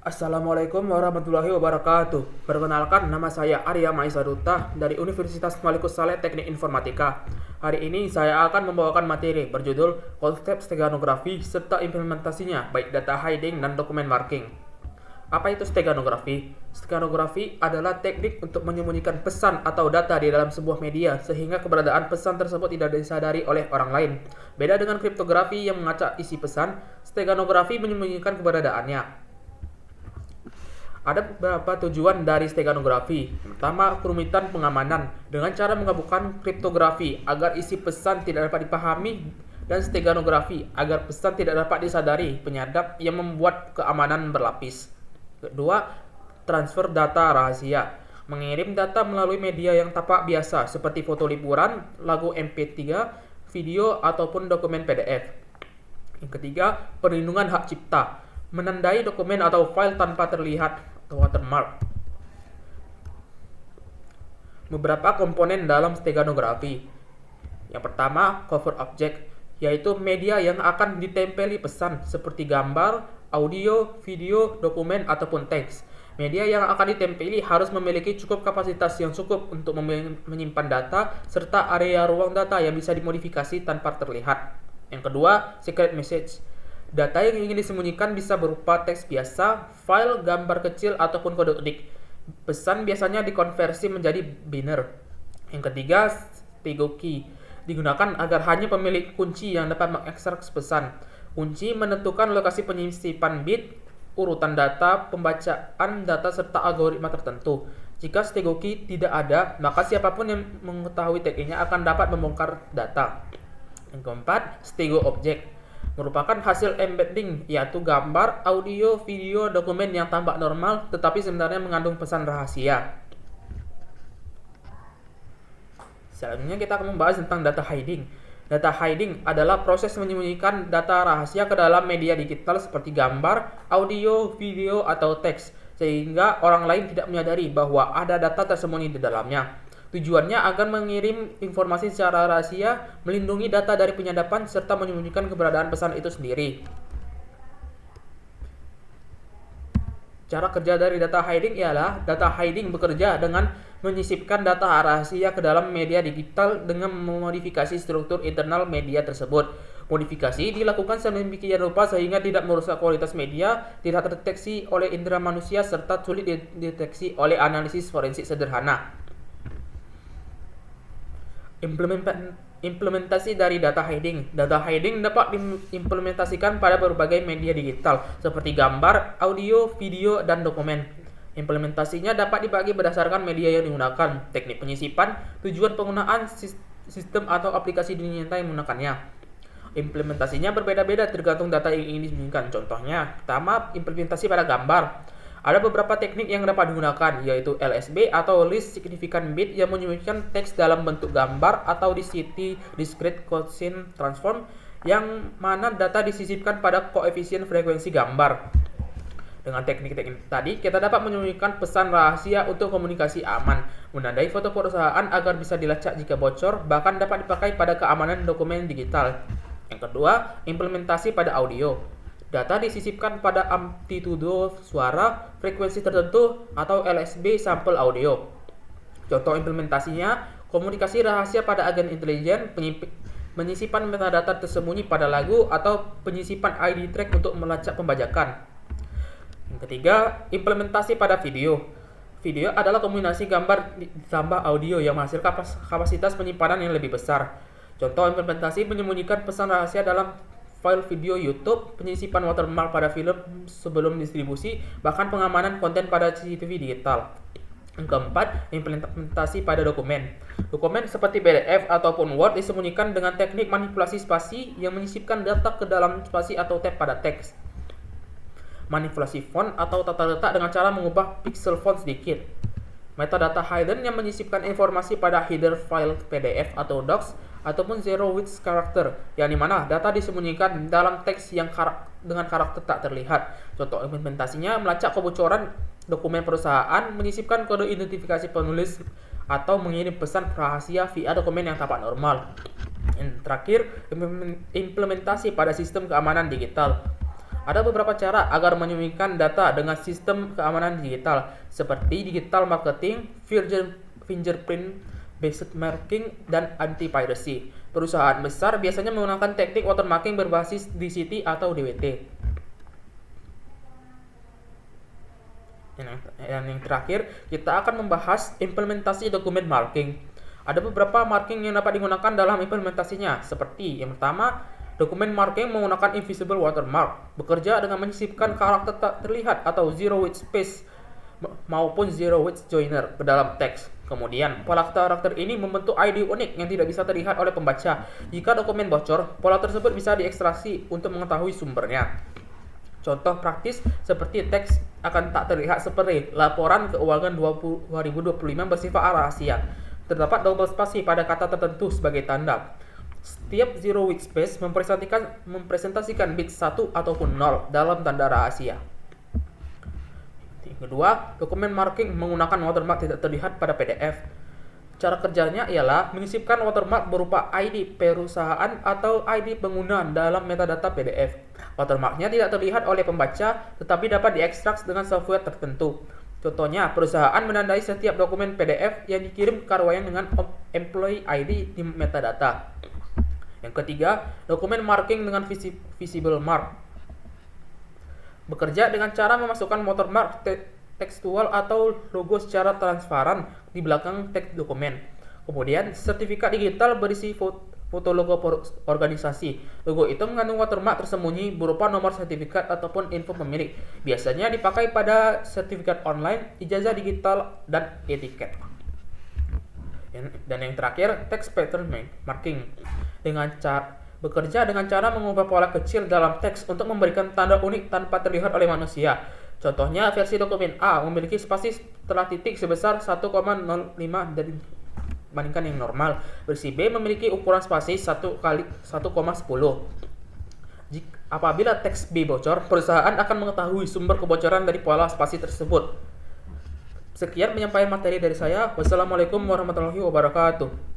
Assalamualaikum warahmatullahi wabarakatuh. Perkenalkan, nama saya Arya Maisaduta dari Universitas Malikus Saleh Teknik Informatika. Hari ini saya akan membawakan materi berjudul konsep steganografi serta implementasinya, baik data hiding dan dokumen marking. Apa itu steganografi? Steganografi adalah teknik untuk menyembunyikan pesan atau data di dalam sebuah media sehingga keberadaan pesan tersebut tidak disadari oleh orang lain. Beda dengan kriptografi yang mengacak isi pesan, steganografi menyembunyikan keberadaannya. Ada beberapa tujuan dari steganografi. Pertama, kerumitan pengamanan dengan cara menggabungkan kriptografi agar isi pesan tidak dapat dipahami dan steganografi agar pesan tidak dapat disadari penyadap yang membuat keamanan berlapis. Kedua, transfer data rahasia. Mengirim data melalui media yang tampak biasa seperti foto liburan, lagu MP3, video ataupun dokumen PDF. Yang ketiga, perlindungan hak cipta. Menandai dokumen atau file tanpa terlihat atau watermark. Beberapa komponen dalam steganografi. Yang pertama, cover object, yaitu media yang akan ditempeli pesan seperti gambar, audio, video, dokumen, ataupun teks. Media yang akan ditempeli harus memiliki cukup kapasitas yang cukup untuk menyimpan data serta area ruang data yang bisa dimodifikasi tanpa terlihat. Yang kedua, secret message. Data yang ingin disembunyikan bisa berupa teks biasa, file, gambar kecil, ataupun kode unik. Pesan biasanya dikonversi menjadi binary. Yang ketiga, stego key. Digunakan agar hanya pemilik kunci yang dapat mengekstrak pesan. Kunci menentukan lokasi penyimpan bit, urutan data, pembacaan data, serta algoritma tertentu. Jika stego key tidak ada, maka siapapun yang mengetahui tekniknya akan dapat membongkar data. Yang keempat, stego object. Merupakan hasil embedding, yaitu gambar, audio, video, dokumen yang tampak normal tetapi sebenarnya mengandung pesan rahasia. Selanjutnya kita akan membahas tentang data hiding. Data hiding adalah proses menyembunyikan data rahasia ke dalam media digital seperti gambar, audio, video, atau teks sehingga orang lain tidak menyadari bahwa ada data tersembunyi di dalamnya. Tujuannya agar mengirim informasi secara rahasia, melindungi data dari penyadapan, serta menyembunyikan keberadaan pesan itu sendiri. Cara kerja dari data hiding ialah data hiding bekerja dengan menyisipkan data rahasia ke dalam media digital dengan memodifikasi struktur internal media tersebut. Modifikasi dilakukan sedemikian rupa sehingga tidak merusak kualitas media, tidak terdeteksi oleh indera manusia, serta sulit dideteksi oleh analisis forensik sederhana. Implementasi dari data hiding. Data hiding dapat diimplementasikan pada berbagai media digital seperti gambar, audio, video, dan dokumen. Implementasinya dapat dibagi berdasarkan media yang digunakan, teknik penyisipan, tujuan penggunaan sistem atau aplikasi dunia nyata yang menggunakannya. Implementasinya berbeda-beda tergantung data yang ingin disembunyikan. Contohnya, pertama, implementasi pada gambar. Ada beberapa teknik yang dapat digunakan, yaitu LSB atau Least Significant Bit yang menyembunyikan teks dalam bentuk gambar, atau DCT Discrete Gaussian Transform yang mana data disisipkan pada koefisien frekuensi gambar. Dengan teknik-teknik tadi, kita dapat menyembunyikan pesan rahasia untuk komunikasi aman, menandai foto perusahaan agar bisa dilacak jika bocor, bahkan dapat dipakai pada keamanan dokumen digital. Yang kedua, implementasi pada audio. Data disisipkan pada amplitudo suara, frekuensi tertentu, atau LSB sampel audio. Contoh implementasinya, komunikasi rahasia pada agen intelijen, penyisipan metadata tersembunyi pada lagu, atau penyisipan ID track untuk melacak pembajakan. Yang ketiga, implementasi pada video. Video adalah kombinasi gambar ditambah audio yang menghasilkan kapasitas penyimpanan yang lebih besar. Contoh implementasi menyembunyikan pesan rahasia dalam file video YouTube, penyisipan watermark pada film sebelum distribusi, bahkan pengamanan konten pada CCTV digital. Yang keempat, implementasi pada dokumen. Dokumen seperti PDF ataupun Word disembunyikan dengan teknik manipulasi spasi yang menyisipkan data ke dalam spasi atau tab pada teks. Manipulasi font atau tata letak dengan cara mengubah pixel font sedikit. Metadata hidden yang menyisipkan informasi pada header file PDF atau docs, ataupun zero width character, yang dimana data disembunyikan dalam teks yang dengan karakter tak terlihat. Contoh implementasinya melacak kebocoran dokumen perusahaan, menyisipkan kode identifikasi penulis, atau mengirim pesan rahasia via dokumen yang tampak normal. Yang terakhir, implementasi pada sistem keamanan digital. Ada beberapa cara agar menyembunyikan data dengan sistem keamanan digital, seperti digital marketing, fingerprint based marking, dan anti-piracy. Perusahaan besar biasanya menggunakan teknik watermarking berbasis DCT atau DWT. Dan yang terakhir, kita akan membahas implementasi dokumen marking. Ada beberapa marking yang dapat digunakan dalam implementasinya, seperti yang pertama, dokumen marking menggunakan invisible watermark, bekerja dengan menyisipkan karakter tak terlihat atau zero white space maupun zero white joiner ke dalam teks. Kemudian, pola karakter ini membentuk ID unik yang tidak bisa terlihat oleh pembaca. Jika dokumen bocor, pola tersebut bisa diekstraksi untuk mengetahui sumbernya. Contoh praktis seperti teks akan tak terlihat seperti laporan keuangan 2025 bersifat rahasia. Terdapat double spasi pada kata tertentu sebagai tanda. Setiap zero white space mempresentasikan bit 1 ataupun 0 dalam tanda rahasia. Kedua, dokumen marking menggunakan watermark tidak terlihat pada PDF. Cara kerjanya ialah menyisipkan watermark berupa ID perusahaan atau ID pengguna dalam metadata PDF. Watermarknya tidak terlihat oleh pembaca, tetapi dapat diekstrak dengan software tertentu. Contohnya, perusahaan menandai setiap dokumen PDF yang dikirim karyawan dengan employee ID di metadata. Yang ketiga, dokumen marking dengan visible mark. Bekerja dengan cara memasukkan watermark tekstual atau logo secara transparan di belakang teks dokumen. Kemudian, sertifikat digital berisi foto logo organisasi. Logo itu mengandung watermark tersembunyi berupa nomor sertifikat ataupun info pemilik. Biasanya dipakai pada sertifikat online, ijazah digital, dan etiket. Dan yang terakhir, text pattern marking. Bekerja dengan cara mengubah pola kecil dalam teks untuk memberikan tanda unik tanpa terlihat oleh manusia. Contohnya, versi dokumen A memiliki spasi setelah titik sebesar 1,05 dibandingkan yang normal. Versi B memiliki ukuran spasi 1 kali 1,10. Apabila teks B bocor, perusahaan akan mengetahui sumber kebocoran dari pola spasi tersebut. Sekian penyampaian materi dari saya. Wassalamualaikum warahmatullahi wabarakatuh.